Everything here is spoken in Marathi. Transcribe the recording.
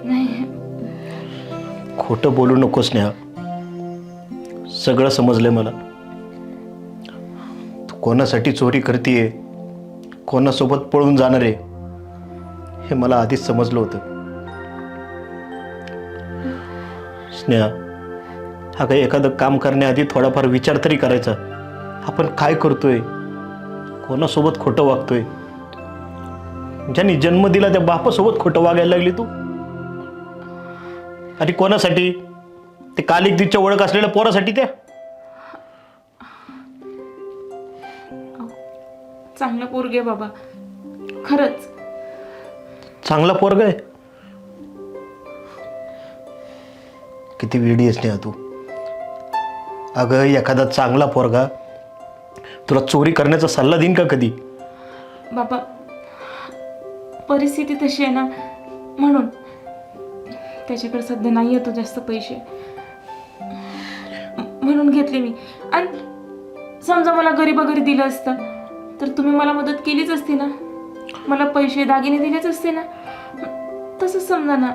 नाही. खोटं बोलू नकोस स्नेहा. सगळं समजलंय मला. तू कोणासाठी चोरी करतीये, कोणासोबत पळून जाणार आहे हे मला आधीच समजलं होतं. स्नेहा, हा काही एखादं काम करण्याआधी थोडाफार विचार तरी करायचा. आपण काय करतोय, कोणासोबत खोटं वागतोय. ज्यांनी जन्म दिला त्या बापासोबत खोटं वागायला लागली तू. आणि कोणासाठी? ते काल एक दिवसच्या ओळख असलेल्या पोरासाठी. त्या चांगला पोरगे बाबा, खरंच चांगला पोरगा आहे. किती वेडी आहेस ना तू. अगं, एखादा चांगला पोरगा तुला चोरी करण्याचा सल्ला देईन का कधी? बाबा, परिस्थिती तशी आहे ना, म्हणून. त्याच्याकडे सध्या नाही येतो जास्त पैसे, म्हणून घेतले मी. आणि समजा मला गरीबा घरी दिलं असतं तर तुम्ही मला मदत केलीच असती ना. मला पैसे दागिने दिलेच असते ना. तसंच समजा ना.